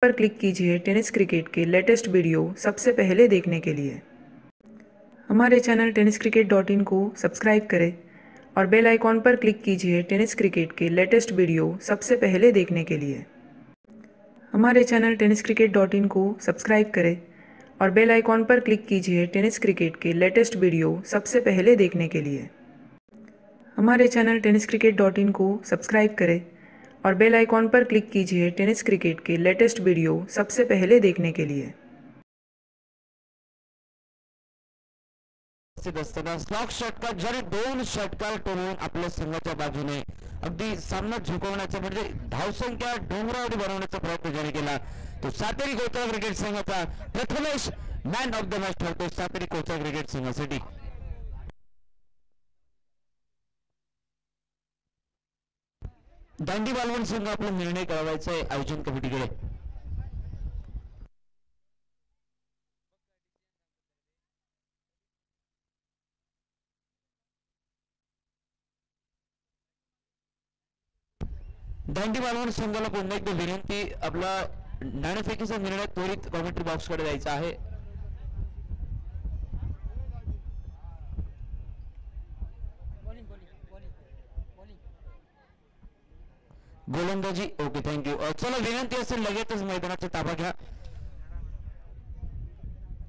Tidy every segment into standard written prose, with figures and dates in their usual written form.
पर click कीजिए tennis cricket के latest video सबसे पहले देखने के लिए। हमारे चैनल tenniscricket.in को सब्सक्राइब करें और बेल आइकॉन पर क्लिक कीजिए टेनिस क्रिकेट के लेटेस्ट वीडियो सबसे पहले देखने के लिए। हमारे चैनल tenniscricket.in को सब्सक्राइब करें और बेल आइकॉन पर क्लिक कीजिए टेनिस क्रिकेट के लेटेस्ट वीडियो सबसे पहले देखने के लिए। हमारे चैनल tenniscricket.in को सब्सक्राइब करें और बेल आइकॉन पर क्लिक कीजिए टेनिस क्रिकेट के लेटेस्ट वीडियो सबसे पहले देखने के लिए। स्लॉक षटकार जरी 2 षटकार टोलून आपल्या संघाच्या बाजूने अगदी सामना झुकवण्याचा म्हणजे धावसंख्या डोंगरावरी बनवण्याचा प्रयत्न ज्याने केला तो सातेरी कोचर क्रिकेट संघाचा Prathamesh man of the match ठरतो सातेरी कोचर क्रिकेट संघासाठी। दांडी बालवण संघ आपला निर्णय कळवायचा आहे आयोजन कमिटीकडे। दांडी बालवण संघाला पुन्हा एकदा विनंती आपला नाणेफेकीचा निर्णय त्वरित कॉमेंट्री बॉक्सकडे द्यायचा आहे। गोलंदाजी ओके थँक्यू। चला विनंती असेल लगेचच मैदानाचा ताबा घ्या।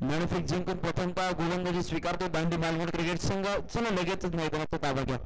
नाणेफेक जिंकून प्रथमतः गोलंदाजी स्वीकारतो दांडी बालवण क्रिकेट संघ। चला लगेचच मैदानाचा ताबा घ्या।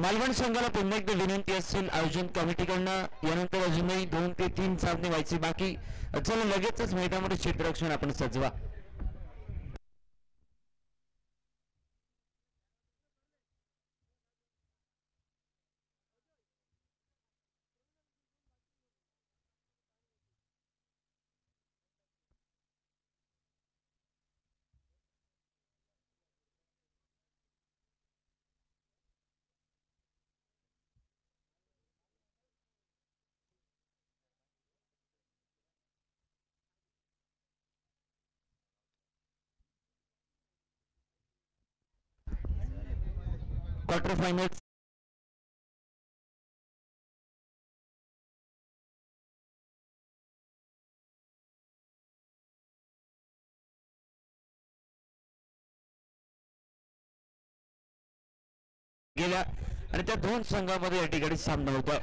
मालवण संघाला पुन्हा एकदा विनंती असेल आयोजन कमिटीकडनं यानंतर अजूनही 2 ते 3 सामने व्हायचे बाकी। चला लगेचच मैदानामध्ये क्षेत्ररक्षण आपण सजवा। क्वार्टर फायनल गेल्या आणि त्या 2 संघांमध्ये या ठिकाणी सामना होता।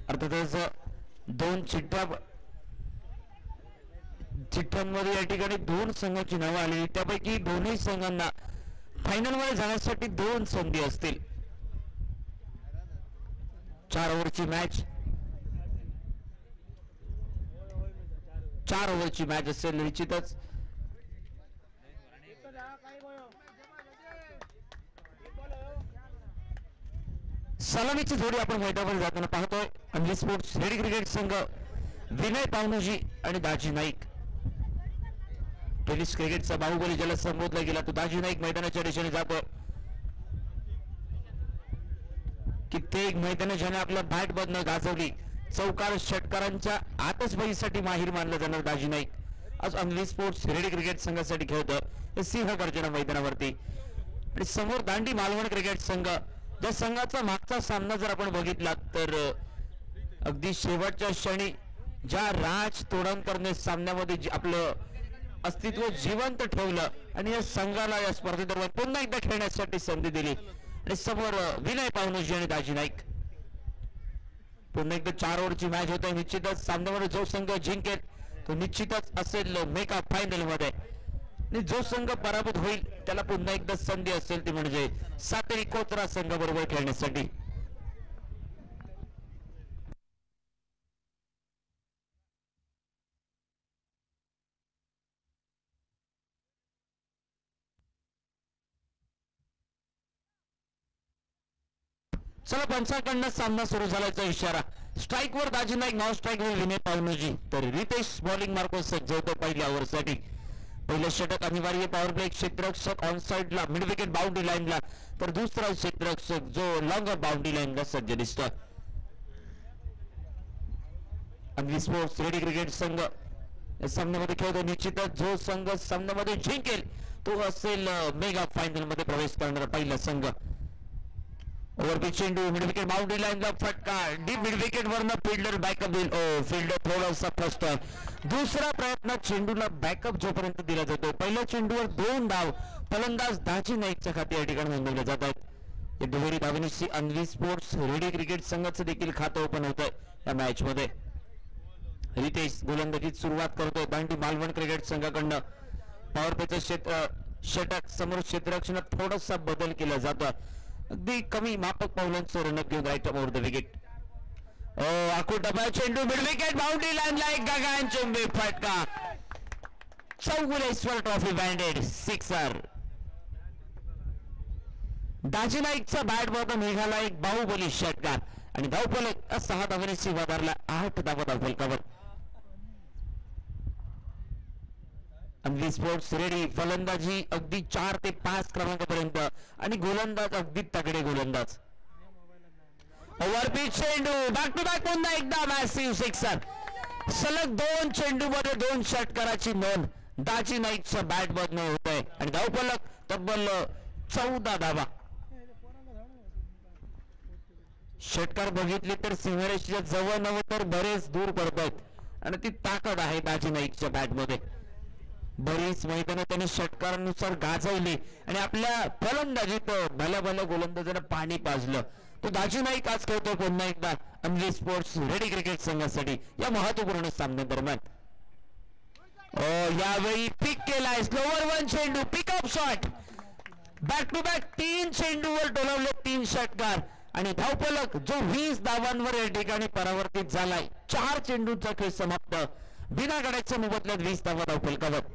अर्थातच 2 चिठ्ठ्यांमध्ये या ठिकाणी 2 संघांची नावं आलेली त्यापैकी दोन्ही संघांना फायनल मध्ये जाण्यासाठी 2 संधी असतील। 4 ओव्हरची मॅच 4 ओव्हरची मॅच असेल निश्चितच। सलामीची जोडी आपण मैदानावर जाताना पाहतोय। अंजली स्पोर्ट्स रेडी क्रिकेट संघ विनय पावनोजी आणि दाजी नाईक। टेनिस क्रिकेटचा बाहुबली ज्याला संबोधला गेला तो दाजी नाईक मैदानाच्या दिशेने जातोय। कित्येक मैदान ज्याने आपल्या बॅट बदन गाजवली चौकार षटकारांच्या आतषबाजीसाठी माहीर मानलं जाणार दाजी नाईक आज अंजली स्पोर्ट्स रेडी क्रिकेट संघासाठी खेळतोय सिंह गर्जना मैदानावरती। आणि समोर दांडी मालवण क्रिकेट संघ ज्या संघाचा मागचा सामना जर आपण बघितला तर अगदी शेवटच्या क्षणी ज्या राज तोडणकरने सामन्यामध्ये आपलं अस्तित्व जिवंत ठेवलं आणि या संघाला या स्पर्धेदरम्यान पुन्हा एकदा खेळण्यासाठी संधी दिली। आणि समोर विनय पावनोजी आणि दाजी नाईक पुन्हा एकदा 4 ओव्हरची मॅच होते। निश्चितच सामन्यामध्ये जो संघ जिंकेल तो निश्चितच असेल मेगा फायनल मध्ये आणि जो संघ पराभूत होईल त्याला पुन्हा एकदा संधी असेल ती म्हणजे सातेरी कोचरा संघाबरोबर खेळण्यासाठी। चला पंचाकडनं सामना सुरू झाल्याचा इशारा। स्ट्राइक वर दाजी नाईक नॉन स्ट्राइक वर विनय पावनोजी तर रितेश बॉलिंग मार्को सज्ज होतो पहिल्या ओव्हरसाठी। पहिलं षटक अनिवार्य पॉवर प्ले क्षेत्ररक्षक ऑन साइडला मिड विकेट बाउंड्री लाईनला, तर दुसरा क्षेत्ररक्षक जो लॉंग बाउंड्री लाईनला सज्ज दिसतोय. अंगवी स्पोर्ट्स रेडी क्रिकेट संघ या सामन्यामध्ये खेळतो. निश्चितच जो संघ सामन्यामध्ये जिंकेल तो असेल मेगा फायनल मध्ये प्रवेश करणारा पहिला संघ. ओव्हरपिच चेंडू मिड विकेट बाउंड्री लाईनला फटका, डीप मिड विकेट वरनं फिल्डर बॅकअप देईल. फिल्डर थोडासा फसतोय. दुसरा प्रयत्न चेंडूला बॅकअप जोपर्यंत दिला जातो. पहिल्या चेंडूवर 2 धाव फलंदाज दाजी नाईकच्या खाते या ठिकाणी नोंदवले जात आहेत. या दुहेरी धावनिशी अंगवी स्पोर्ट्स रेडी क्रिकेट संघाचं देखील खातं ओपन होत आहे या मॅच मध्ये. रितेश गोलंदाजीत सुरुवात करतोय. दांडी मालवण क्रिकेट संघाकडनं पॉवर प्लेचं षटक समोर क्षेत्ररक्षणात थोडासा बदल केला जातो. अगदी कमी मापक पावलांचं रनअप घेऊन राईट ओव्हर द विकेट. आकुटबा चेंडू मिड विकेट बाउंड्री लाईनला एक गगनचुंबी फटका. चौगुलेश्वर ट्रॉफी बँडेड सिक्सर. दाजी नाईकचा बॅट बॉल निघाला एक बाहुबली षटकार आणि धावफलक 6 धावांनी वधारला 8 धावा धावफलकावर. अंगवी स्पोर्ट्स रेडी फलंदाजी अगदी 4 ते 5 क्रमांकापर्यंत आणि गोलंदाज अगदी तगडे गोलंदाज. ओव्हरपिच चेंडू बॅक टू बॅक पुन्हा एकदा मॅसिव्ह सिक्सर. सलग 2 चेंडू मध्ये 2 षटकाराची नोंद दाजी नाईकच्या बॅट बॉल होत आहे आणि धावफलक तब्बल 14 धावा. षटकार बघितले तर सिंहरेषेच्या जवळ नव्हे तर बरेच दूर पडतायत आणि ती ताकद आहे दाजी नाईकच्या बॅट मध्ये. बरीच मैदानं त्यांनी षटकारानुसार गाजवली आणि आपल्या फलंदाजीत भल्या भल्या गोलंदाजांना पाणी पाजलं. तो दाजी नाईक आज खेळतो पुन्हा एकदा अंगवी स्पोर्ट्स रेडी क्रिकेट संघासाठी या महत्वपूर्ण सामन्यादरम्यान. यावेळी पिक केलाय स्लोवर 1 चेंडू pickup shot. Back to back 3 चेंडूवर टोलवले 3 षटकार आणि धावफलक जो 20 धावांवर या ठिकाणी परावर्तित झालाय. 4 चेंडूचा खेळ समाप्त. बिना गड्याच्या मोबदल्यात 20 धावा धावफलकावर.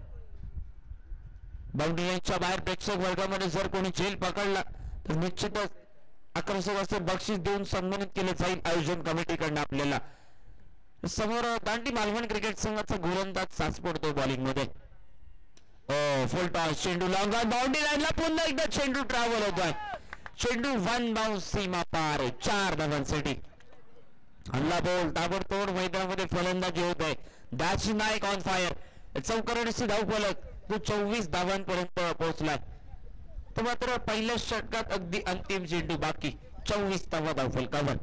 बाउंड्री लाईनच्या बाहेर प्रेक्षक वर्गामध्ये जर कोणी झेल पकडला तर निश्चितच आकर्षक असे बक्षीस देऊन सन्मानित केले जाईल आयोजन कमिटीकडनं आपल्याला. समोर दांडी मालवण क्रिकेट संघाचा गोलंदाज साच पडतो बॉलिंग मध्ये. फुल टॉस चेंडू लॉंग बाउंड्री लाईनला पुन्हा एकदा चेंडू ट्रॅव्हल होतोय. चेंडू 1 बाउन्स सीमा पार 4 धावांसाठी. हल्ला बोल ताबडतोड मैदानामध्ये फलंदाजी होत आहे. दाजी नाईक ऑन फायर. चौकारणीची धावफलक तो 24 धावांपर्यंत पोहोचलाय. तर मात्र पहिल्या षटकात अगदी अंतिम चेंडू बाकी 24 धावा धावफलकावर.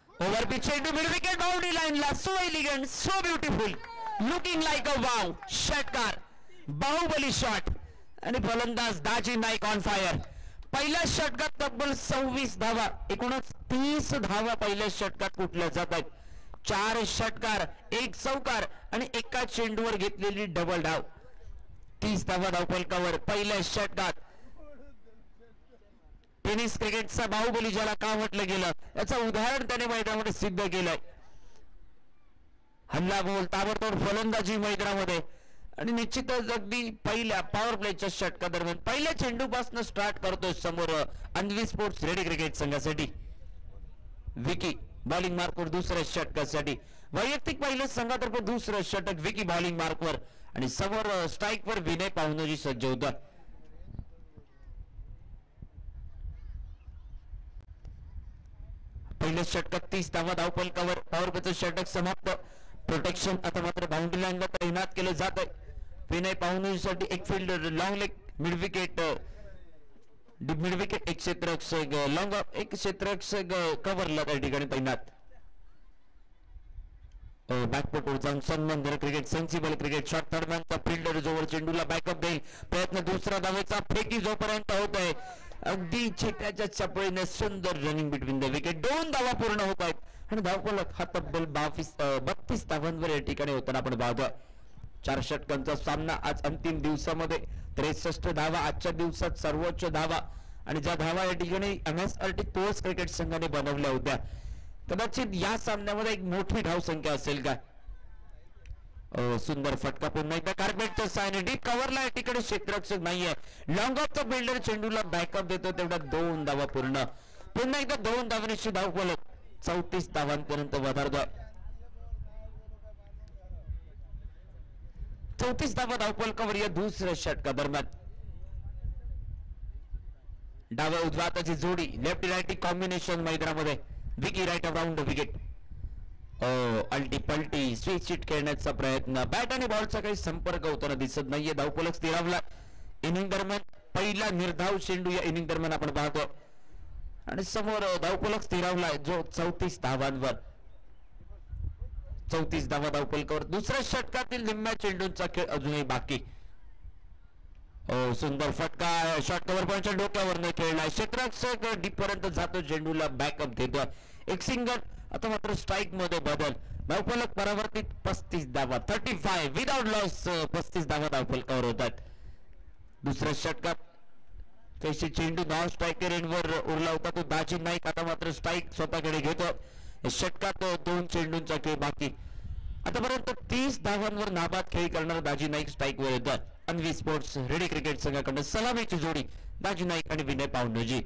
ओव्हरपिच चेंडू मिड विकेट बाउंड्री लाईनला. So elegant so beautiful looking like a wow षटकार बाहुबली शॉट आणि फलंदाज दाजी नाईक ऑन फायर. पहिल्या षटकात तब्बल 26 धावा एकूणच 30 धावा पहिल्या षटकात कुठल्या जात आहेत. 4 षटकार 1 चौकार आणि एका चेंडूवर घेतलेली डबल धाव 30 धावा धावफलकावर पहिल्या षटकात. टेनिस क्रिकेटचा बाहुबली ज्याला का म्हटलं गेलं याचं उदाहरण त्याने मैदानामध्ये सिद्ध केलंय. हल्ला बोल ताबडतोड फलंदाजी मैदानामध्ये आणि निश्चितच अगदी पहिल्या पॉवर प्लेच्या षटका दरम्यान पहिल्या चेंडूपासून स्टार्ट करतोय समोर अंगवी स्पोर्ट्स रेडी क्रिकेट संघासाठी. विकी बॉलिंग मार्कवर दुसऱ्या षटकासाठी. वैयक्तिक पहिल्या संघातर्फे दुसरं षटक विकी बॉलिंग मार्कवर आणि समोर स्ट्राईकवर विनय पाहुणजी सज्ज होता. पहिल्या षटकात 30 धावा धावफलकावर. पॉवर प्लेचं षटक समाप्त. प्रोटेक्शन आता मात्र बाउंड्री लाईनला तैनात केलं जात आहे. विनय पाहुणीसाठी एक fielder long leg mid wicket एक क्षेत्ररक्षक लॉंग एक क्षेत्ररक्षक कव्हरला त्या ठिकाणी तैनात. बॅकफुटवर जाऊन सन्मान क्रिकेट सेन्सिबल क्रिकेट शॉट दरम्यानचा फिल्डर जोवर चेंडूला बॅकअप देईल. प्रयत्न दुसरा धावेचा फेकी जोपर्यंत होत आहे अगदी छेट्याच्या चपळीने सुंदर रनिंग बिटवीन द विकेट. 2 धावा पूर्ण होत आहेत आणि धावफलक हा तब्बल 32 धावांवर या ठिकाणी होताना आपण पाहतोय. 4 षटकांचा सामना आज अंतिम दिवसामध्ये 63 धावा आजच्या दिवसात सर्वोच्च धावा आणि ज्या धावा या ठिकाणी MSRT तोच क्रिकेट संघाने बनवल्या होत्या. कदाचित या सामन्यामध्ये एक मोठी धावसंख्या असेल का. सुंदर फटका पुन्हा एकदा कार्पेटच्या सायने डीप कव्हरला या ठिकाणी क्षेत्ररक्षक नाहीये. लॉंग ऑफचा बिल्डर चेंडूला बॅकअप देतो तेवढा 2 धावा पूर्ण. पुन्हा एकदा 2 धावांची धावफलक 34 धावांपर्यंत वधारतोय. 34 धावा धावफलकावर या दुसऱ्या षटकादरम्यान. डाव्या उजव्या हाताची जोडी लेफ्ट राईट कॉम्बिनेशन मैदानामध्ये. Vicky right around wicket. अल्टी पल्टी स्विच हिट खेळण्याचा प्रयत्न. बॅट आणि बॉलचा काही संपर्क होताना दिसत नाहीये. धावफलक स्थिरावला. इनिंग दरम्यान पहिला निर्धाव चेंडू या इनिंग दरम्यान आपण पाहतो आणि समोर धावफलक स्थिरावलाय जो 34 धावांवर. 34 धावा धावफलकावर. दुसऱ्या षटकातील निम्म्या चेंडूंचा खेळ अजूनही बाकी. सुंदर फटका शॉर्ट कव्हर पॉइंटच्या डोक्यावरनं खेळलाय. क्षेत्ररक्षक डीप पर्यंत जातो. चेंडूला बॅकअप देतोय. एक सिंगल. आता मात्र स्ट्राईक मध्ये बदल. धावफलक परावर्तित 35 धावा. 35 विदाउट लॉस 35 धावा धावफलकावर होतात. दुसऱ्या षटकात त्याची चेंडू नॉन स्ट्रायकर एंडवर उरला होता तो दाजी नाईक. आता मात्र स्ट्राईक स्वतःकडे घेतो. षटकात 2 चेंडूंचा खेळ बाकी. आतापर्यंत 30 धावांवर नाबाद खेळ करणारा दाजी नाईक स्ट्राईकवर येतात. अन्वी स्पोर्ट्स रेडी क्रिकेट संघाकडून सलामीची जोडी दाजी नाईक आणि विनय पावनजी.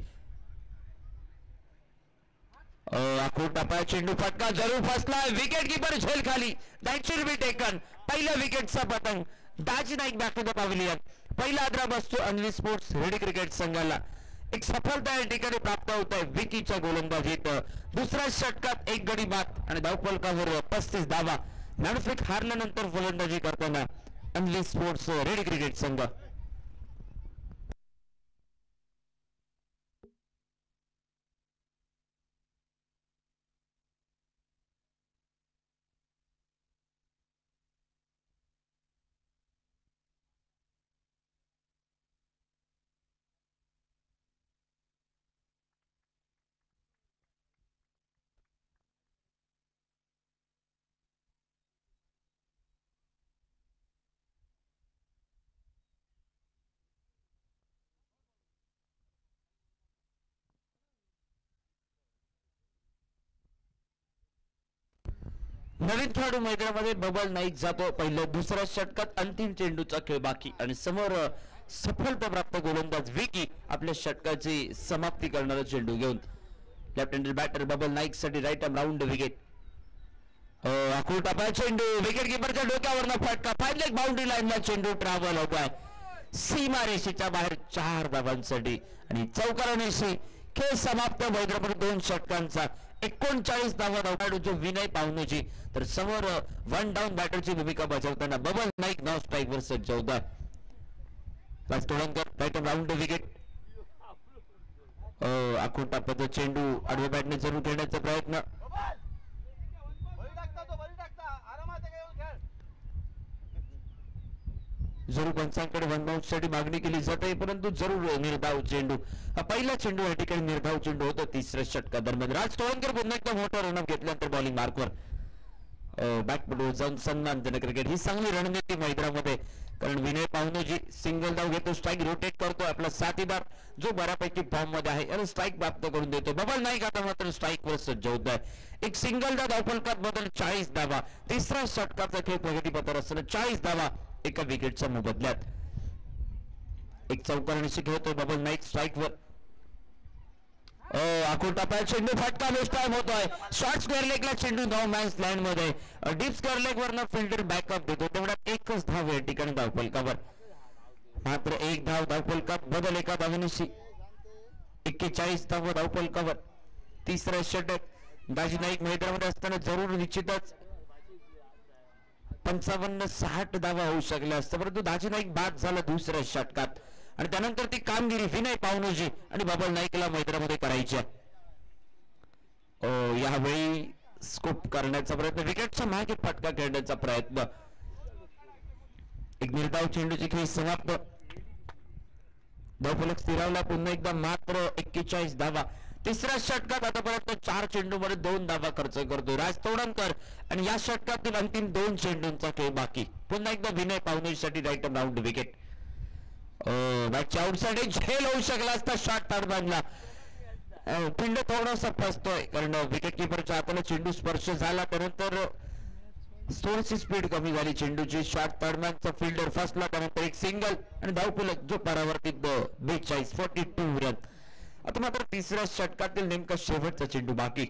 आखूड टप्पा चेंडू फटका जरूर फसलाय. विकेट कीपर झेल खाली. That should be taken. पहिल्या विकेटचा Patang Daji Naik back to the pavilion. पहिला आदरा बसतो अन्वी स्पोर्ट्स रेडी क्रिकेट संघाला. एक सफलता या ठिकाणी प्राप्त होत आहे विकीच्या गोलंदाजीत. दुसऱ्या षटकात 1 गडी बाद आणि धावफलकावर 35 धावा. नाणेफेक हारल्यानंतर फलंदाजी करताना अन्वी स्पोर्ट्स रेडी क्रिकेट संघ. नवीन खेळाडू मैदानामध्ये बबल नाईक जातो. पहिल्या दुसऱ्या षटकात अंतिम चेंडूचा खेळ बाकी आणि समोर सफलता प्राप्त गोलंदाज विकी आपल्या षटकाची समाप्ती करणारा चेंडू घेऊन. Left handed batter Babal Naik साठी राईट आर्म राऊंड विकेट. आखूड टप्पा चेंडू विकेट कीपरच्या डोक्यावरनं फटका. फाईन लेग बाउंड्री लाईनला चेंडू ट्रॅव्हल होतोय सीमा रेषेच्या बाहेर 4 धावांसाठी आणि चौकारानेशी खेळ समाप्त. मैदानावर 2 षटकांचा 39 धावा धावणारा जो विनय पावनजी तर समोर 1 डाऊन बॅटरची भूमिका बजावताना बबल नाईक नॉन स्ट्राईकवर सज्ज होता. राजतोडणकर राईट राऊंड विकेट. आखूड टप्प्याचा चेंडू आडव्या बॅटने जरूर खेळण्याचा प्रयत्न. जरूर पंचांकडे 1 बाउंड साठी मागणी केली जाते परंतु जरूर निर्धाव चेंडू. पहिला चेंडू या ठिकाणी निर्धाव चेंडू होता तिसऱ्या षटका दरम्यान. राज तोळणकर पुन्हा एकदा मोठा रनअप घेतल्यानंतर बॉलिंग मार्कवर बॅकपटू जाऊन सन्मानजनक क्रिकेट. ही चांगली रणनीती मैदानामध्ये कारण विनय पावनजी सिंगल धाव घेतो. स्ट्राईक रोटेट करतो. आपला साथीदार जो बऱ्यापैकी फॉर्म मध्ये आहे आणि स्ट्राईक प्राप्त करून देतो. बबल नाईक आता मात्र स्ट्राईक वर सज्ज होत आहे. एक सिंगल धावफलकात बदल 40 धावा. तिसऱ्या षटकाचा खेळ प्रगतीपथावर असताना 40 धावा एका विकेटच्या मोबदल्यात. एक चौकारांशी खेळतोय बबल नाईक स्ट्राईक वर. आखूड टप्प्यात चेंडू फटका बेस्ट टाइम होतोय. शॉर्ट स्क्वेअर लेगला चेंडू नो मॅन्स लँड मध्ये. डीप स्क्वेअर लेग वरनं फिल्डर बॅकअप देतो. तेवढ्यात एकच धाव या ठिकाणी धावफलकावर. मात्र 1 धाव धावफलकात बदल एका धावेनिशी 41 धाव धावफलकावर. तिसरा षटक दाजी नाईक मैदानामध्ये असताना जरूर निश्चितच 55-60 धावा होऊ शकल्या असत्या परंतु दाजी नाईक बाद झाला दुसऱ्या षटकात आणि त्यानंतर ती कामगिरी विनय पावनजी आणि बबल नाईकला मैदानामध्ये करायची. यावेळी स्कोप करण्याचा प्रयत्न. विकेटच्या मागे फटका खेळण्याचा प्रयत्न. एक निर्धाव चेंडूची खेळ समाप्त. धावफलक स्थिरावला पुन्हा एकदा मात्र 41 धावा. तिसऱ्या षटकात आतापर्यंत 4 चेंडूमध्ये 2 धावा खर्च करतोय राज तोडणकर आणि या षटकातील अंतिम 2 चेंडूंचा खेळ बाकी. पुन्हा एकदा विनय पावनजीसाठी राईट राऊंड विकेट. बॅटच्या आउटसाइड झेल होऊ शकला असता शॉट ताडबांधला. पिंड थोडासा फसतोय कारण विकेट किपरच्या हाताला चेंडू स्पर्श झाला त्यानंतर थोडीशी स्पीड कमी झाली चेंडूची. शॉट ताडमॅनचा फिल्डर फसला त्यानंतर एक सिंगल आणि धावफलक जो परावर्तित 42 रन. आता मात्र तिसऱ्या षटकातील नेमका शेवटचा चेंडू बाकी.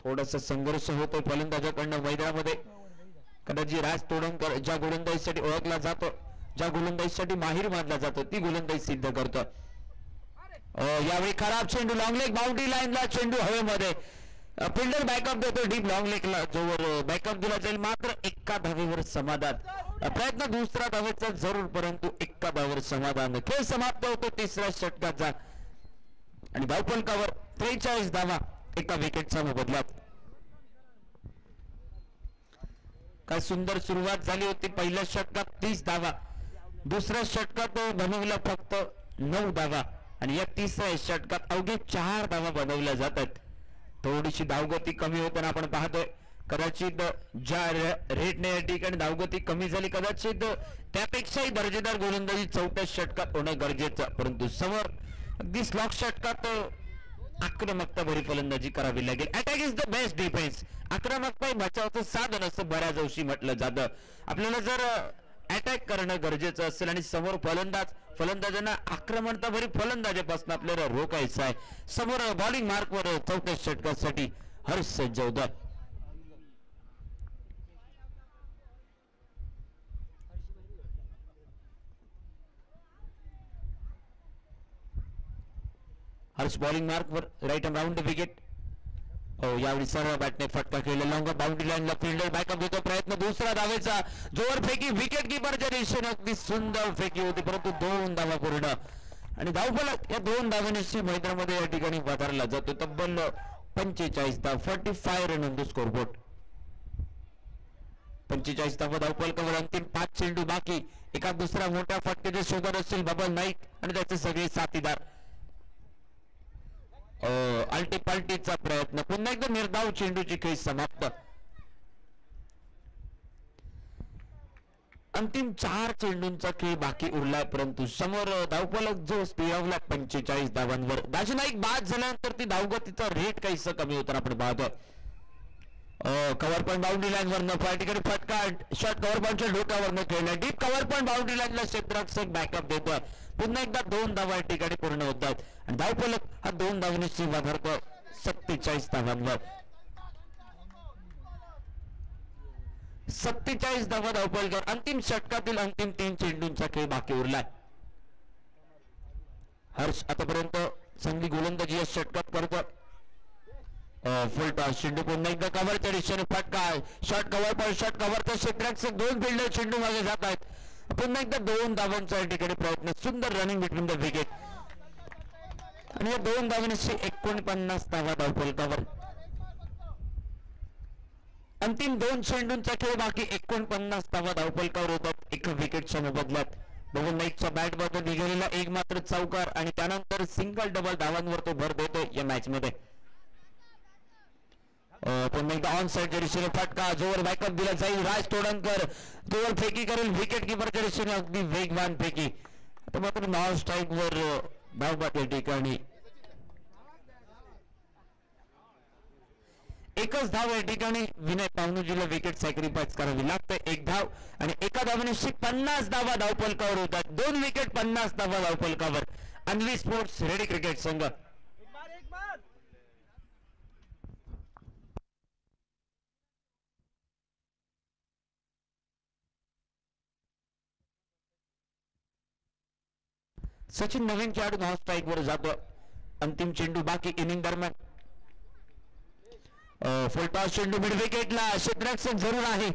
थोडासा संघर्ष होतोय फलंदाजाकडनं मैदानामध्ये. कदाचित राज तोडणकर ज्या गोलंदाजीसाठी ओळखला जातो, ज्या गोलंदाजीसाठी माहीर मानला जातो, ती गोलंदाजी सिद्ध करतो. यावेळी खराब चेंडू, लॉंग लेग बाउंड्री लाईनला चेंडू हवेमध्ये. फिल्डर बॅकअप देतो डीप लॉंग लेगला, जोवर बॅकअप दिला जाईल. मात्र एका धावेवर समाधान. प्रयत्न दुसरा धावेचा जरूर, परंतु एका धावेवर समाधान. खेळ समाप्त होतो तिसऱ्या षटकाचा आणि धावफलकावर 43 धावा एका विकेटच्या मोबदल्यात. काय सुंदर सुरुवात झाली होती. पहिल्या षटकात 30 धावा, दुसऱ्या षटकात बनवल्या फक्त 9 धावा आणि या तिसऱ्या षटकात अवघे 4 धावा बनवल्या जातात. थोडीशी धावगती कमी होताना आपण पाहतोय. कदाचित ज्या रेटने या ठिकाणी धावगती कमी झाली, कदाचित त्यापेक्षाही दर्जेदार गोलंदाजी चौथ्या षटकात होणं गरजेचं. परंतु समोर अगदी स्लॉक षटकात आक्रमकता भरी फलंदाजी करावी लागेल. Attack is the best defence. आक्रमकता बचावाचं साधन असं बऱ्याच अंशी म्हटलं जातं. आपल्याला जर अटॅक करणं गरजेचं असेल आणि समोर फलंदाजांना आक्रमकता भरी फलंदाजापासून आपल्याला रोखायचं आहे. समोर बॉलिंग मार्कवर चौथ्या षटकासाठी हर्ष जवदार. हर्ष बॉलिंग मार्कवर, right and round the wicket. यावेळी सर्व बॅटने फटका केला. लॉंग बाउंड्री लाईनला फिल्डर बॅकअप देतो. प्रयत्न दुसरा धावेचा, जोर फेकी विकेट किपरच्या दिशेने अगदी सुंदर फेकी होती, परंतु 2 धावा पूर्ण आणि धावफलक या 2 धावांशी मैदानामध्ये या ठिकाणी वधारला जातो. तब्बल 45 धाव, 45 रन ऑन द स्कोरबोर्ड. 45 धावा धावफलकावर. अंतिम 5 चेंडू बाकी. एका दुसरा मोठ्या फटक्याच्या शोधात असतील बबल नाईक आणि त्याचे सगळे साथीदार. आलटी पालटीचा प्रयत्न, पुन्हा एकदा निर्धाव चेंडूची खेळ समाप्त. अंतिम 4 चेंडूंचा खेळ बाकी उरलाय, परंतु समोर धावफलक जो स्थिरावला 45 धावांवर. दाजी नाईक बाद झाल्यानंतर ती धावगतीचा रेट काहीसा कमी होताना आपण पाहतो. कव्हर पॉइंट बाउंड्री लाईन वरनं या ठिकाणी फटका, शॉट कव्हर पॉइंटच्या डोक्यावरनं खेळला. डीप कव्हर पॉइंट बाउंड्री लाईनला क्षेत्ररक्षक बॅकअप देतोय. पुन्हा एकदा 2 धावा या ठिकाणी पूर्ण होतात आणि धावफलक हा 2 धावांनी वधारतो 47 धावांवर. 47 धावा धावफलकावर. अंतिम षटकातील अंतिम 3 चेंडूंचा खेळ बाकी उरलाय. हर्ष आतापर्यंत चांगली गोलंदाजी या षटकात करतो. फुल टॉस चेंडू, पुन्हा एकदा कव्हरच्या दिशेने फटका, शॉट कव्हर पॉइंट, शॉट कव्हरचा क्षेत्ररक्षक, 2 फिल्डर चेंडू मागे जात आहेत. पुन्हा एकदा 2 धावांचा या ठिकाणी प्रयत्न. सुंदर रनिंग बिटवीन द विकेट आणि या 2 धावांशी 49 धावा धावफलकावर. अंतिम 2 चेंडूंचा खेळ बाकी. 49 धावा धावफलकावर होतात एका विकेटच्या मोबदल्यात. बबल नाईकच्या बॅटमधून निघालेला एक मात्र चौकार आणि त्यानंतर सिंगल डबल धावांवर तो भर देतोय या मॅच मध्ये. पुन्हा एकदा ऑन साइडच्या दिशेने फटका, जोवर बॅकअप दिला जाईल. राज तोडणकर जोवर फेकी करेल विकेट किपरच्या दिशेने, अगदी वेगवान फेकी. आता मात्र नॉन स्ट्राईक वर धावबाद या ठिकाणी. एकच धाव या ठिकाणी विनय पावनुजीला विकेट सॅक्रिफाईस करावी लागते. 1 धाव आणि एका धावेने 50 धावा धावफलकावर होतात. 2 विकेट 50 धावा धावफलकावर. अन्वी स्पोर्ट्स रेडी क्रिकेट संघ. सचिन नवीन खेळाडू नॉन स्ट्राईक वर जातो. अंतिम चेंडू बाकी इनिंग दरम्यान. फुल टॉस चेंडू मिड विकेटला, क्षेत्ररक्षक जरूर आहे.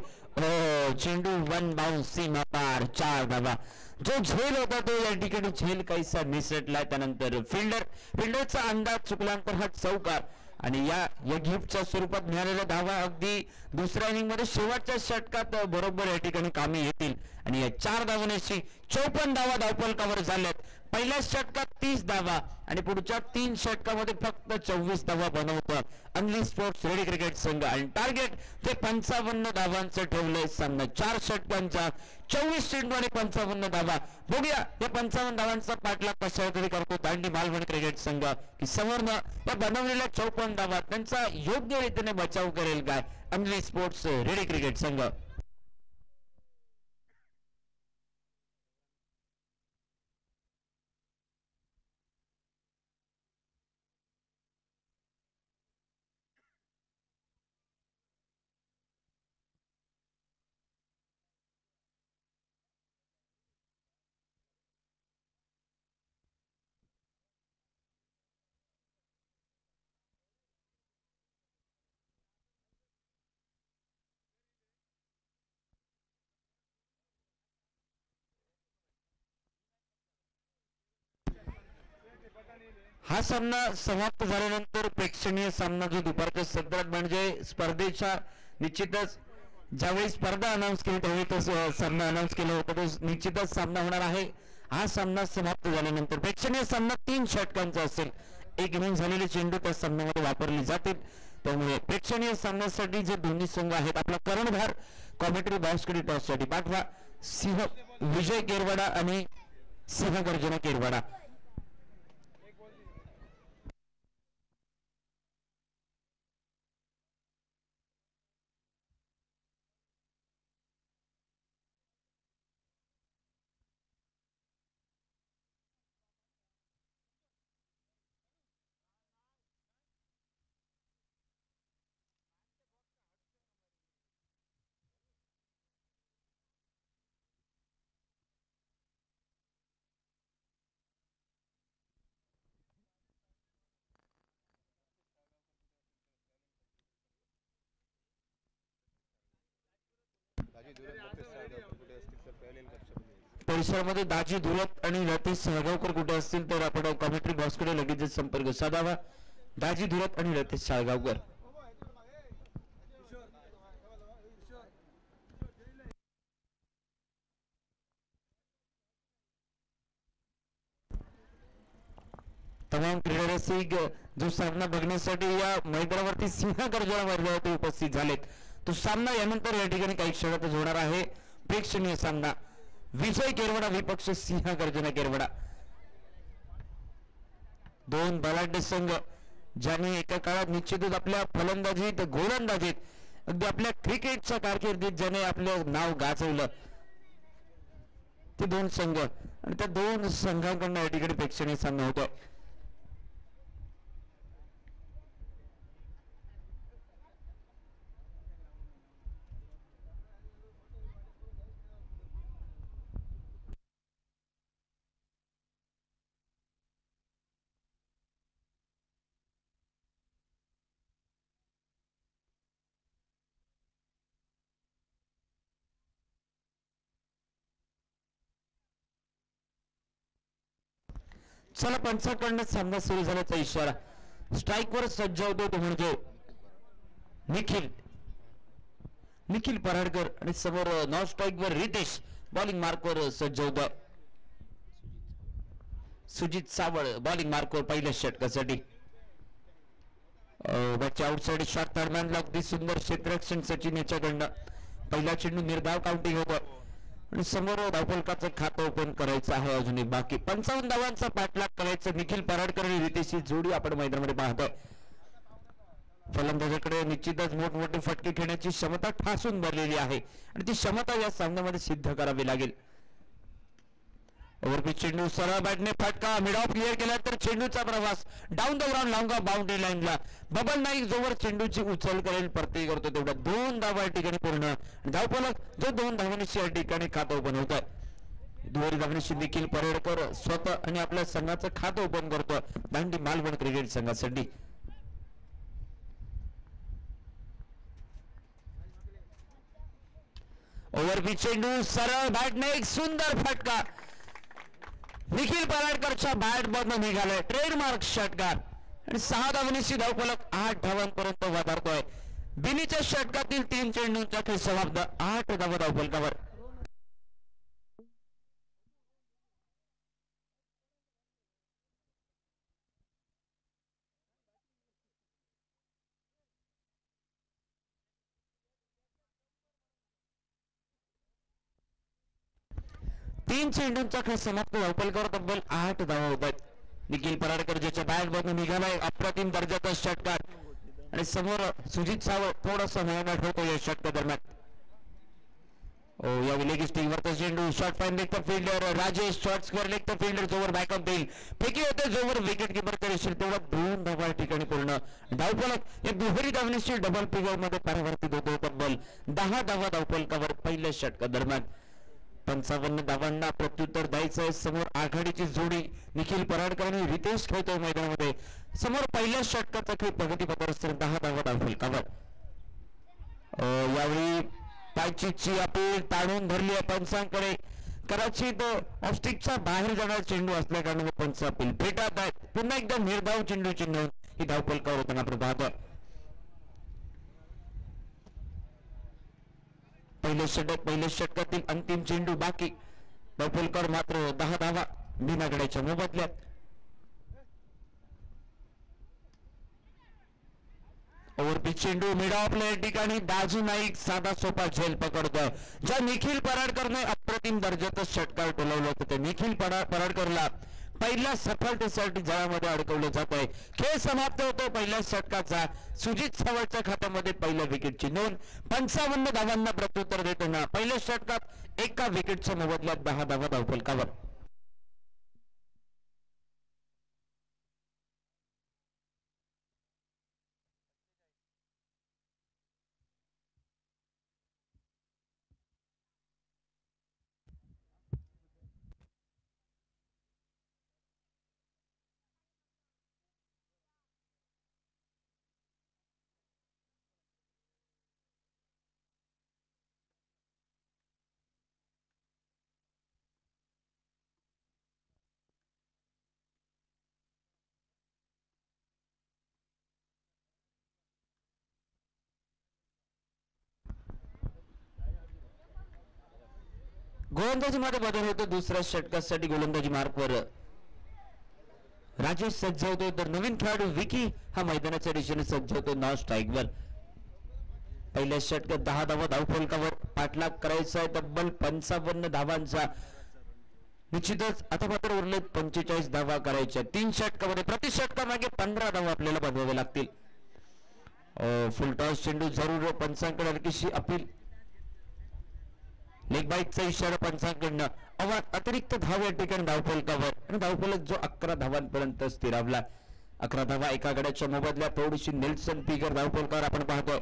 चेंडू 1 बाउन्स, सीमा पार, 4 धावा. जो झेल होता तो या ठिकाणी झेल काहीसा निसटला. त्यानंतर फिल्डरचा अंदाज चुकल्यानंतर हा चौकार आणि या गिफ्टच्या स्वरूपात मिळालेल्या धावा अगदी दुसऱ्या इनिंग मध्ये शेवटच्या षटकात बरोबर या ठिकाणी कामी येतील आणि या 4 धावांशी 54 धावा धावफलकावर झाल्यात. पहिल्या षटकात 30 धावा आणि पुढच्या 3 षटकामध्ये फक्त 24 धावा बनवतात अन्वी स्पोर्ट्स रेडी क्रिकेट संघ आणि टार्गेट ते 55 धावांचं ठेवलंय. सामना 4 षटकांचा, 24 चेंडू आणि 55 धावा. बघूया या 55 धावांचा पाठलाग कशा तरी करतो दांडी मालवण क्रिकेट संघ की समोरनं या बनवलेल्या 54 धावा त्यांचा योग्य रीतीने बचाव करेल काय अन्वी स्पोर्ट्स रेडी क्रिकेट संघ. हा सामना समाप्त झाल्यानंतर प्रेक्षणीय सामना जो दुपारच्या सत्रात म्हणजे स्पर्धेच्या निश्चितच ज्यावेळी स्पर्धा अनाऊन्स केली त्यावेळी तो सामना अनाऊन्स केला होता तो निश्चितच सामना होणार आहे. हा सामना समाप्त झाल्यानंतर प्रेक्षणीय सामना 3 षटकांचा असेल. एक इनिंग झालेले चेंडू त्या सामन्यामध्ये वापरले जातील. त्यामुळे प्रेक्षणीय सामन्यासाठी जे दोन्ही संघ आहेत आपला कर्णधार कॉमेंट्री बॉक्सकडे टॉससाठी पाठवा. सिंह विजय केरवाडा आणि सिंह गर्जना केरवाडा. परिसरामध्ये दाजी धुलत आणि लतेश साळगावकर कुठे असतील तर आपण कॉमेंट्री बॉक्सकडे लगेच संपर्क साधावा. दाजी धुलत आणि लतेश साळगावकर. तमाम क्रीडारसिक जो सामना बघण्यासाठी या मैदानावरती सिंह गर्जना मैदानावरती उपस्थित झालेत. तो सामना यानंतर या ठिकाणी काही क्षणातच होणार आहे. प्रेक्षणीय सामना विजय केरवाडा विपक्ष सिंह गर्जना केरवाडा. दोन बलाढ्य संघ ज्यांनी एका काळात निश्चितच आपल्या फलंदाजीत गोलंदाजीत अगदी आपल्या क्रिकेटच्या कारकिर्दीत ज्याने आपलं नाव गाजवलं ते दोन संघ आणि त्या दोन संघांकडून या ठिकाणी प्रेक्षणीय सामना होतोय. चला पंचाकडनं सामना सुरू झाल्याचा इशारा. स्ट्राईकवर सज्ज होतो तो म्हणजे निखिल पराडकर आणि समोर नॉन स्ट्राईकवर रितेश बॉलिंग मार्कवर सज्ज होतो. सुजित सावळ बॉलिंग मार्कवर पहिल्या षटकासाठी. बॅटच्या आउटसाइड शॉट दरम्यान अगदी सुंदर क्षेत्ररक्षण सचिन याच्याकडनं. पहिला चेंडू निर्धाव काउंटिंग होतो आणि समोर धावफलकाचं खातं ओपन करायचं आहे. अजूनही बाकी 55 धावांचा पाठलाग करायचं. निखिल पराडकर आणि रितेशची जोडी आपण मैदानामध्ये पाहतोय. फलंदाजाकडे निश्चितच मोठमोठे फटके खेळण्याची क्षमता ठासून भरलेली आहे आणि ती क्षमता या सामन्यामध्ये सिद्ध करावी लागेल. ओव्हरपिच चेंडू सरळ बॅटने फटका मिड ऑफ क्लिअर केला तर चेंडूचा प्रवास डाऊन द ग्राउंड लांबा बाउंड्री लाईनला. बबल नाईक जोवर चेंडूची उचल करेल प्रत्येक करतो तेवढा 2 धावा या ठिकाणी पूर्ण. धावफलक जो 2 धावांची या ठिकाणी खातं ओपन होत आहे. दुहेरी धावण्याशी निखिल परेडकर स्वतः आणि आपल्या संघाचं खातं ओपन करतो दांडी मालवण क्रिकेट संघासाठी. ओव्हरपिच चेंडू सरळ बॅटने एक सुंदर फटका निखिल पराडकरच्या बॅट मधून निघालाय. ट्रेडमार्क षटकार आणि 6 धावांची धावफलक 8 धावांपर्यंत वधारतोय. बिनीच्या षटकातील 3 चेंडूंचा खेळ समाप्त. 8 धावा धावफलकावर. तीन चेंडूंचा खेळ समाप्त. धावफलकावर तब्बल 8 धावा होत आहेत. निखिल पराडकर ज्याच्या बॅट मधून निघालाय अप्रतिम दर्जाचा षटकार आणि समोर सुजित सावळ थोडासा मेहनत होतो या षटका दरम्यान. या विलेगी स्टिंगवरचा चेंडू short fine leg the fielder Rajesh short square leg the fielder जोवर बॅकअप देईल फेकी होते जोवर विकेट किपर करेल तेवढा 2 धावा या ठिकाणी पूर्ण. धावफलक या दुहेरी धावण्याची डबल फिगर मध्ये परिवर्तित होतो. तब्बल 10 धावा धावफलकावर पहिल्या षटका दरम्यान. 55 धावांना प्रत्युत्तर द्यायचं आहे. समोर आघाडीची जोडी निखिल पराडकर आणि रितेश खेळतोय मैदानामध्ये. समोर पहिल्या षटकाचा खेळ प्रगतीपथावर असताना 10 धावा धावफलकावर. यावेळी पायचीची अपील ताणून धरली आहे पंचांकडे. कदाचित ऑस्टिकच्या बाहेर जाणारा चेंडू असल्या कारणाने पंच अपील भेटत आहेत. पुन्हा एकदा निर्धाव चेंडू चिन्ह ही धावफलकावर होताना आपण पाहतोय. पहिल्या षटकातील अंतिम चेंडू बाकी. धावफलकावर मात्र 10 धावा बिना गड्याच्या मोबदल्यात. ओव्हरपिच चेंडू मिड ऑफला या ठिकाणी दाजू नाईक साधा सोपा झेल पकडतोय. ज्या निखिल पराडकरने अप्रतिम दर्जाचं षटकार टोलवलं होतं ते निखिल पराडकरला पहिल्या सफलतेसाठी जाळ्यामध्ये अडकवलं जात आहे. खेळ समाप्त होतो पहिल्या षटकाचा. सुजित सावळच्या खात्यामध्ये पहिल्या विकेटची नोंद. 55 धावांना प्रत्युत्तर देताना पहिल्या षटकात एका विकेटच्या मोबदल्यात 10 धावा धावफलकावर. गोलंदाजीमध्ये बदल होतो. दुसऱ्या षटकासाठी गोलंदाजी मार्कवर राजेश सज्ज होतो तर नवीन खेळाडू विकी हा मैदानाच्या दिशेने सज्ज होतो नॉन स्ट्राईकवर. पहिल्या षटकात 10 धावा धावफलकावर पाठलाग करायचा आहे तब्बल 55 धावांचा. निश्चितच आता मात्र उरलेत 45 धावा करायच्या 3 षटकामध्ये. प्रति षटकामागे 15 धावा आपल्याला बनवावे लागतील. फुल टॉस चेंडू जरूर पंचांकडे हलकीशी अपील. लेग बाईटचा इशारा पंचांकडनं. अतिरिक्त धाव या ठिकाणी धावफलकावर आणि धावफलक जो 11 धावांपर्यंत स्थिरावला. 11 धावा एका गड्याच्या मोबदल्यात थोडीशी नेल्सन पिगर धावफलकावर आपण पाहतोय.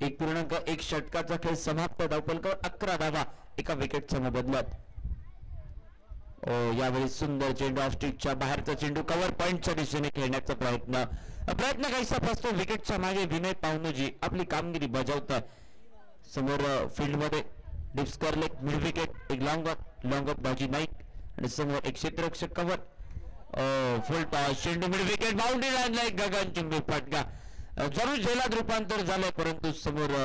1.1 षटकाचा खेळ समाप्त. धावफलकावर 11 धावा एका विकेटच्या मोबदल्यात. यावेळी सुंदर चेंडू ऑफस्टिकच्या बाहेरचा चेंडू कव्हर पॉइंटच्या दिशेने खेळण्याचा प्रयत्न काहीसा फसतो. विकेटच्या मागे विनय पावनोजी आपली कामगिरी बजावतात. समोर फील्ड मध्ये डिप्सकर लेग मिड विकेट एक लॉंग ऑफ दाजी नाईक आणि समोर एक क्षेत्ररक्षक कव्हर. फुल टॉस चेंडू मिड विकेट बाउंड्री लाईनला एक गगनचुंबी फटका. जरूर झेलात रूपांतर झालंय परंतु समोर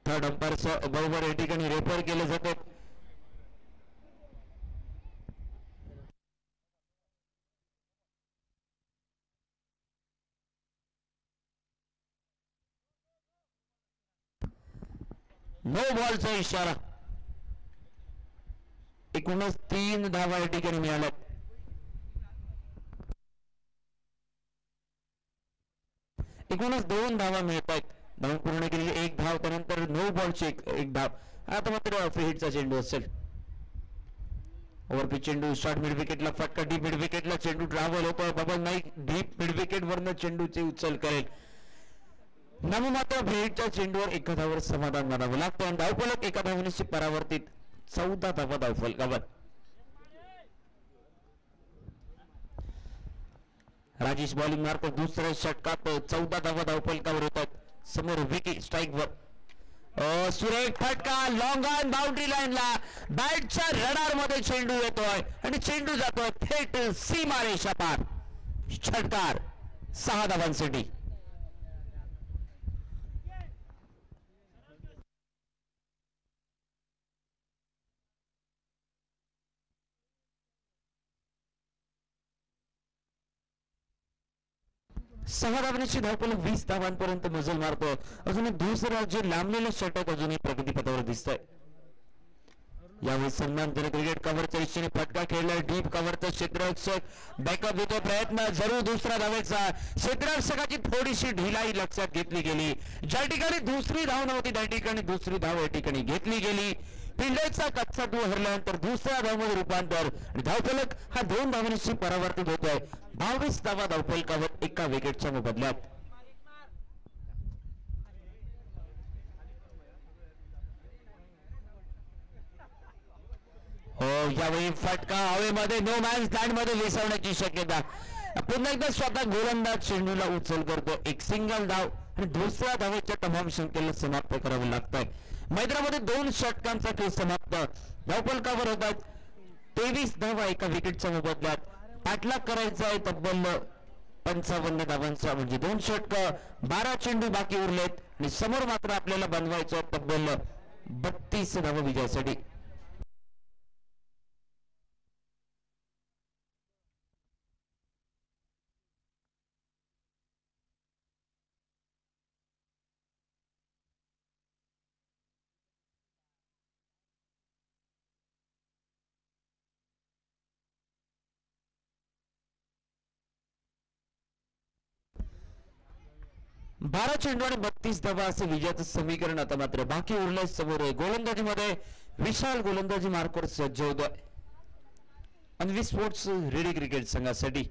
थर्ड अंपायरचं बरोबर या ठिकाणी रेफर केले जाते. नो बॉलचा इशारा. एकूणच 3 धावा या ठिकाणी मिळाल्या. एकूणच 2 धावा मिळत आहेत. धाव पूर्ण केली 1 धाव त्यानंतर नो बॉलची एक धाव. आता मात्र फ्री हिटचा चेंडू असेल. ओव्हरपिच चेंडू शॉर्ट मिड विकेटला फटका. डीप मिड विकेटला चेंडू ट्रॅव्हल होतोय. Bubble Naik deep mid wicket वरनं चेंडूची उचल करेल. नाममात्र भेटच्या चेंडूवर 1 धावावर समाधान मानावं लागतं आणि धावफलक 1 धावनीशी परावर्तित. 14 धावा धावफलकावर. राजेश बॉलिंग मार्फत दुसऱ्या षटकात 14 धावा धावफलकावर होतात. समोर विकी स्ट्राईकवर. सुरेख फटका लॉंग ऑन बाउंड्री लाईनला. बॅटच्या रडार मध्ये चेंडू येतोय आणि चेंडू जातोय थेट सीमारेषा पार. षटकार 6 धावांसाठी. सहा धावांची धावफलक 20 धावांपर्यंत मजल मारतोय. अजून दुसरं जे लांबलेलं षटक अजूनही प्रगतीपथावर दिसतंय. यावेळी सन्मानजनक क्रिकेट कव्हरच्या दिशेने फटका खेळला. डीप कव्हरचा क्षेत्ररक्षक बॅकअप देतो. प्रयत्न जरूर दुसरा धावेचा. क्षेत्ररक्षकाची थोडीशी ढिलाई लक्षात घेतली गेली. ज्या ठिकाणी दुसरी धाव नव्हती त्या ठिकाणी दुसरी धाव या ठिकाणी घेतली गेली. फिल्डरचा कच्चा दूर हरल्यानंतर दुसऱ्या धावमध्ये रूपांतर आणि धावफलक हा 2 धावांशी परावर्तित होतोय. 22 धावा धावफलकावर एका विकेटच्या मोबदल्यात. यावेळी फटका हवेमध्ये नो मॅन्स लँड मध्ये विसरण्याची शक्यता. पुन्हा एकदा स्वतः गोलंदाज चेंडूला उचल करतो. एक सिंगल धाव आणि दुसऱ्या धावेच्या तमाम संख्येला समाप्त करावे लागतंय. मैदानामध्ये 2 षटकांचा खेळ समाप्त. धावफलकावर होतात 23 धावा एका विकेटच्या मोबदल्यात. पाठलाग करायचा आहे तब्बल 55 धावांचा, म्हणजे 2 षटक 12 चेंडू बाकी उरलेत आणि समोर मात्र आपल्याला बनवायचं तब्बल 32 धावा विजयासाठी. बारा चेंडू आणि 32 धावा असे विजयाचं समीकरण आता मात्र बाकी उरलंय. समोर गोलंदाजीमध्ये विशाल गोलंदाजी मार्कवर सज्ज होतोय अन्वी स्पोर्ट्स रेडी क्रिकेट संघासाठी.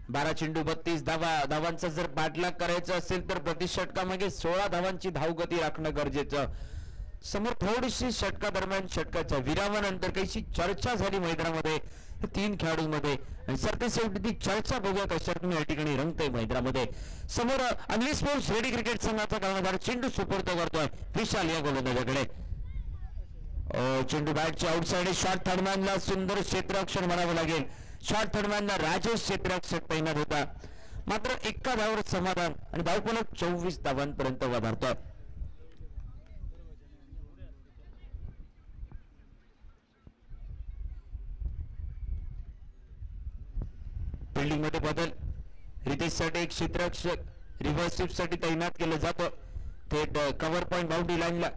12 चेंडू 32 धावांचा जर पाठलाग करायचा असेल तर प्रति षटकामागे 16 धावांची धावगती राखणं गरजेचं. समोर थोडीशी षटका दरम्यान षटकाच्या विरामानंतर काहीशी चर्चा झाली मैदानामध्ये 3 खेळाडूंमध्ये आणि सरते शेवटी ती चर्चा बघूया कशातून या ठिकाणी रंगतंय मैदानामध्ये. समोर अन्वी स्पोर्ट्स रेडी क्रिकेट संघाचा कर्णधार चेंडू सुपूर्द करतोय विशाल या गोलंदाजाकडे. चेंडू बॅटच्या आउटसाइड शॉर्ट थर्डमॅनला सुंदर क्षेत्ररक्षण म्हणावं लागेल. शॉर्ट थर्डमॅनला राजेश क्षेत्ररक्षक तैनात होता, मात्र एका धावावर समाधान आणि धावफलक 24 धावांपर्यंत वधारतोय. फिल्डिंग मध्ये बदल. रितेश साठी एक क्षेत्ररक्षक रिव्हर्स स्वीप साठी तैनात केलं जातं थेट कव्हर पॉइंट बाउंड्री लाईनला.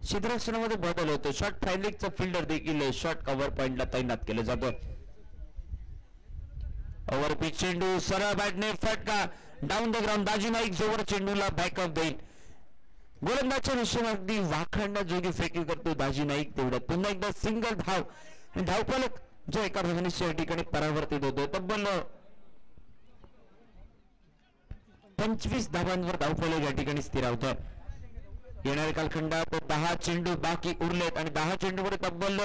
क्षेत्ररक्षणामध्ये बदल होतो. शॉर्ट फायलिंगचा फिल्डर देखील शॉर्ट कव्हर पॉइंटला तैनात केलं जातं. ओव्हर पिच चेंडू सरळ बॅटने फटका डाऊन द ग्राउंड. दाजी नाईक जोवर चेंडूला बॅकअप देईल. गोलंदाजच्या निश्चित अगदी वाखाणण्याजोगी फेकी करतो दाजी नाईक. तेवढ्यात पुन्हा एकदा सिंगल धाव आणि धावफलक जो एका धावनिशी या ठिकाणी परावर्तित होतो. तब्बल 25 धावांवर धावफलक या ठिकाणी स्थिरावतं. येणाऱ्या कालखंडात 10 चेंडू बाकी उरलेत आणि 10 चेंडूवर तब्बल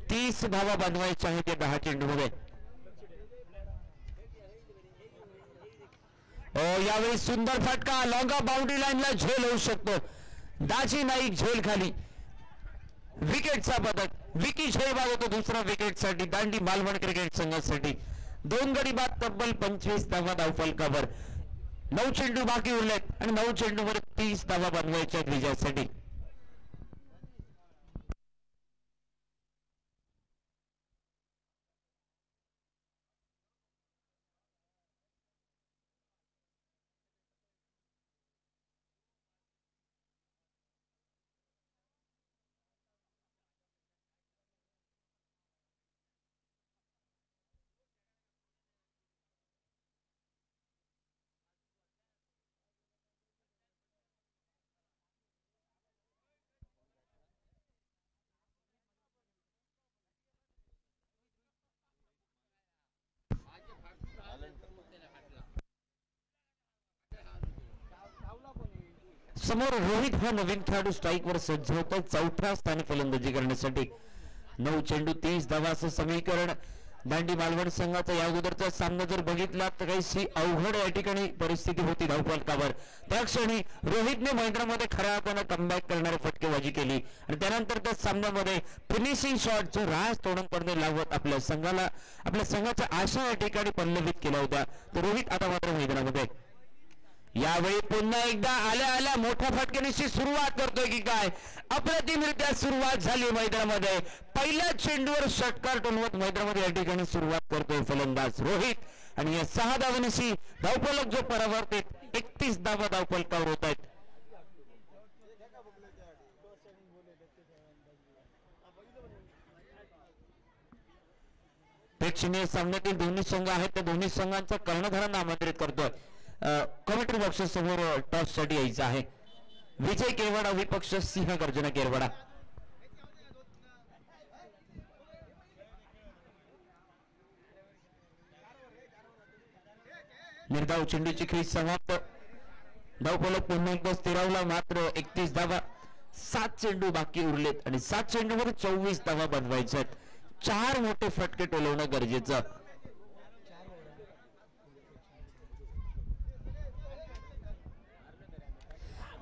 30 धावा बांधवायच्या आहेत या 10 चेंडूमध्ये. यावेळी सुंदर फटका लॉंग ऑफ बाउंड्री लाईनला झेल होऊ शकतो. दाजी नाईक झेल खाली. विकेटचा पदक विकी झेल बाद होतो दुसरा विकेटसाठी दांडी मालवण क्रिकेट संघासाठी. 2 गडी बाद तब्बल 25 धावा धावफलकावर. 9 चेंडू बाकी उरलेत आणि 9 चेंडूवर 30 धावा बनवायच्या विजयासाठी. समोर रोहित हा नवीन खेळाडू स्ट्राईकवर सज्ज होतो चौथ्या स्थानी फलंदाजी करण्यासाठी. 9 चेंडू 30 धावा असं समीकरण. दांडी मालवण संघाचा या अगोदरचा सामना जर बघितला तर काहीशी अवघड या ठिकाणी परिस्थिती होती धावफलकावर. त्या क्षणी रोहितने मैदानामध्ये खऱ्या अर्थानं कमबॅक करणारी फटकेबाजी केली आणि त्यानंतर त्या सामन्यामध्ये फिनिशिंग शॉट जो राज तोडणपणे लावत आपल्या संघाच्या आशा या ठिकाणी पल्लवित केल्या होत्या. तर रोहित आता मात्र मैदानामध्ये. यावेळी पुन्हा एकदा आल्या मोठ्या फटक्याची सुरुवात करतोय की काय. अप्रतिमरित्या सुरुवात झाली मैदानामध्ये. पहिल्या चेंडूवर षटकार टोलवत मैदानामध्ये या ठिकाणी सुरुवात करतोय फलंदाज रोहित आणि या 6 धावांशी धावफलक जो परावर्तित 31 धावा धावफलकावर होत आहेत. प्रेक्षणीय सामन्यातील दोन्ही संघ आहेत त्या दोन्ही संघांचा कर्णधारांना आमंत्रित करतोय. कमेंट्री बॉक्स समोर टॉस साठी यायचं आहे. विजय केरवाडा विपक्ष सिंह गर्जना केरवाडा. निर्धाव चेंडूची खेळी समाप्त. धावफलक पुन्हा एकदा स्थिरावला मात्र 31 धावा. 7 चेंडू बाकी उरलेत आणि 7 चेंडूवर 24 धावा बनवायच्यात. 4 मोठे फटके टोलवणं गरजेचं.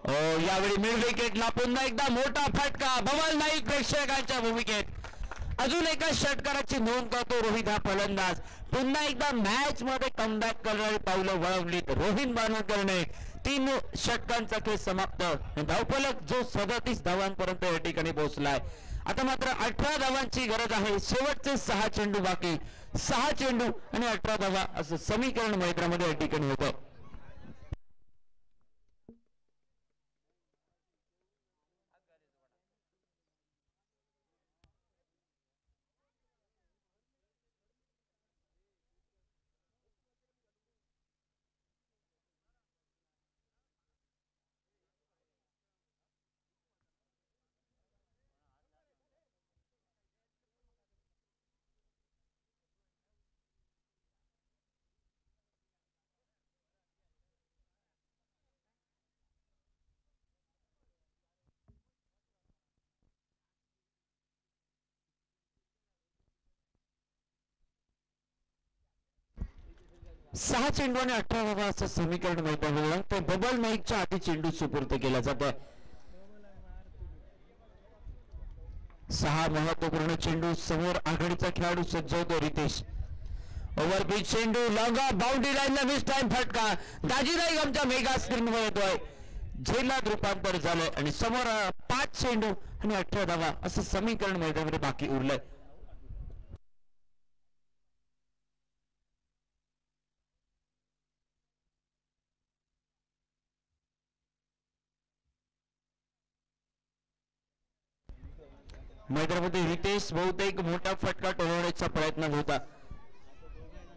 यावेळी मिड विकेटला पुन्हा एकदा मोठा फटका. बबल नाईक प्रेक्षकांच्या भूमिकेत अजून एका षटकाराची नोंद करतो रोहित हा फलंदाज. पुन्हा एकदा मॅच मध्ये कमबॅक करणारी पावलं वळवलीत रोहित बाणवकरने. 3 षटकांचा खेळ समाप्त. धावफलक जो 37 धावांपर्यंत या ठिकाणी पोहोचलाय. आता मात्र 18 धावांची गरज आहे. शेवटचे 6 चेंडू बाकी. 6 चेंडू आणि 18 धावा असं समीकरण मैदानामध्ये या ठिकाणी होतं. सहा चेंडू आणि 18 धावा असं समीकरण मैदानावर ते बबल नाईकच्या आधी चेंडू सुपूर्द केला जातो. 6 महत्वपूर्ण चेंडू. समोर आघाडीचा खेळाडू सज्ज होतो रितेश. ओव्हरपिच चेंडू लॉंग ऑफ बाउंड्री लाईनला मिस टाइम फटका. दाजी नाईक आमच्या मेगा स्क्रीनवर येतोय. झेलात रूपांतर झालंय आणि समोर 5 चेंडू आणि 18 धावा असं समीकरण मैदानामध्ये बाकी उरलंय. मैदानामध्ये रितेश बहुतेक मोठा फटका टोलवण्याचा प्रयत्न होता.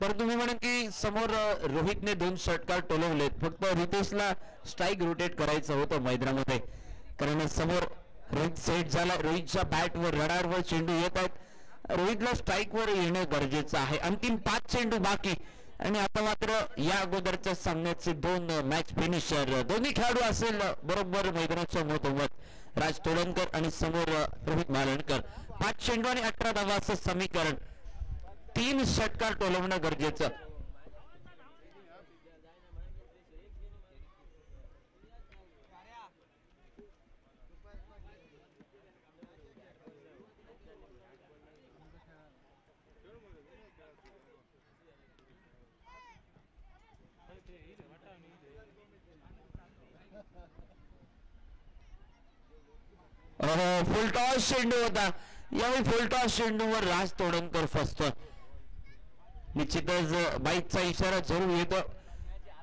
तर तुम्ही म्हणून की समोर रोहितने 2 षटकार टोलवलेत. फक्त रितेशला स्ट्राईक रोटेट करायचं होतं मैदानामध्ये. कारण समोर रोहित सेट झाला. रोहितच्या बॅटवर रडारवर चेंडू येत आहेत. रोहितला स्ट्राईकवर येणं गरजेचं आहे. अंतिम 5 चेंडू बाकी आणि आता मात्र या अगोदरच्या सामन्याचे 2 मॅच फिनिशर दोन्ही खेळाडू असेल बरोबर मैदानाच्या मधोमध. राज तोडणकर आणि समोर रोहित मालणकर. 5 चेंडू आणि 18 धावा असं समीकरण. 3 षटकार टोलवणं गरजेचं. फुलटॉस चेंडू होता. यावेळी फुलटॉस चेंडूवर राज तोडणकर फसतो. निश्चितच बाईकचा इशारा जरूर येतो.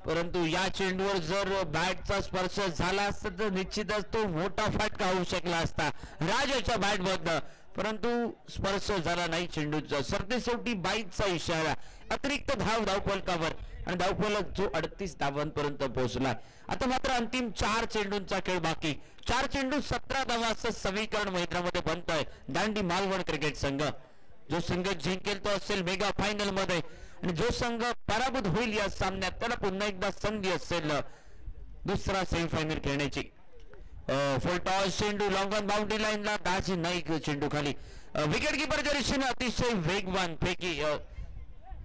परंतु या चेंडूवर जर बॅटचा स्पर्श झाला असता तर निश्चितच तो मोठा फटका होऊ शकला असता राजाच्या बॅटमधनं. परंतु स्पर्श झाला नाही चेंडूचा. सरतेशेवटी बाईकचा इशारा. अतिरिक्त धावफलकावर आणि धावफलक जो 38 धावांपर्यंत पोहोचला. आता मात्र अंतिम 4 चेंडूंचा खेळ बाकी. 4 चेंडू 17 धावा असं समीकरण मैदानामध्ये बनतोय. दांडी मालवण क्रिकेट संघ. जो संघ जिंकेल तो असेल मेगा फायनल मध्ये आणि जो संघ पराभूत होईल या सामन्यात त्याला पुन्हा एकदा संधी असेल दुसरा सेमीफायनल खेळण्याची. फुलटॉस चेंडू लॉंग ऑन बाउंड्री लाईनला. दाजी नाईक चेंडू खाली. विकेट किपरच्या दिशेने अतिशय वेगवान पैकी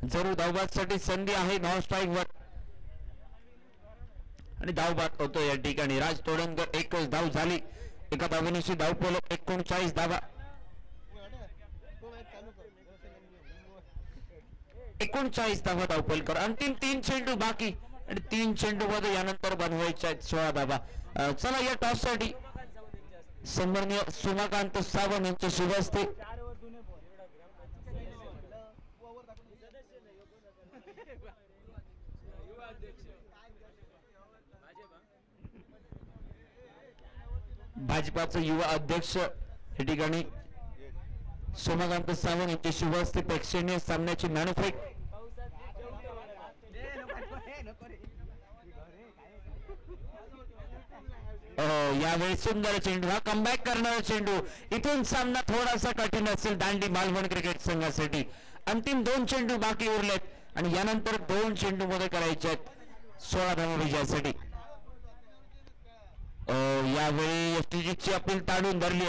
जरूर धावबादसाठी संधी आहे नॉन स्ट्राईक वर आणि धावबाद होतो या ठिकाणी. राज तोडणकर. एकच धाव झाली. एका धावेनिशी धावफलक 39 धावा. 39 धावा धावफलकर. अंतिम 3 चेंडू बाकी आणि 3 चेंडू मध्ये यानंतर बनवायच्या आहेत 16 धावा. चला या टॉस साठी सन्माननीय सोमाकांत सावंत यांचे शुभ असते. भाजपाचे युवा अध्यक्ष या ठिकाणी सोमाकांत सावंत यांचे शुभ असते प्रेक्षणीय सामन्याची मॅनुफॅक्ट. यावेळी सुंदर चेंडू. हा कमबॅक करणारा चेंडू. इथून सामना थोडासा कठीण असेल दांडी मालवण क्रिकेट संघासाठी. अंतिम 2 चेंडू बाकी उरलेत आणि यानंतर 2 चेंडू मध्ये करायचे आहेत 16 धावा विजयासाठी. यावेळी एसटीजीची अपील ताडून धरली.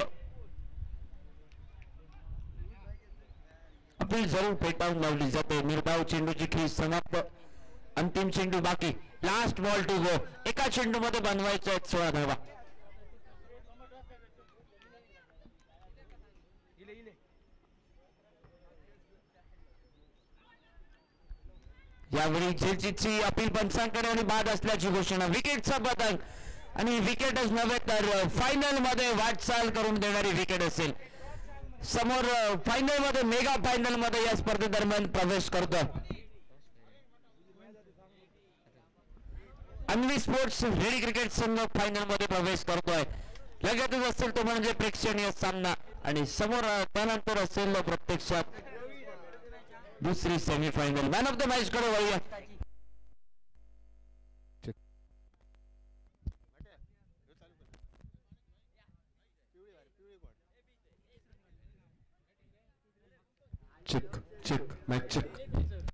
अपील जरूर फेटाळून लावली जाते. निर्धाव चेंडूची खेळी समाप्त. अंतिम चेंडू बाकी. Last ball to go. एका चेंडूमध्ये बनवायचे आहेत 16 धावा. यावेळी झेलची अपील पंचांकडे आणि बाद असल्याची घोषणा. विकेटचा पतंग आणि विकेटच नव्हे तर फायनल मध्ये वाटचाल करून देणारी विकेट असेल. समोर फायनल मध्ये मेगा फायनल मध्ये या स्पर्धेदरम्यान प्रवेश करतो अन्वी स्पोर्ट्स रेडी क्रिकेट संघ. फायनल मध्ये प्रवेश करतोय. लगेचच असेल तो म्हणजे प्रेक्षणीय सामना आणि समोर त्यानंतर असेल प्रत्यक्षात दुसरी semifinal. Man of the match कडे वळूया. Check check match check.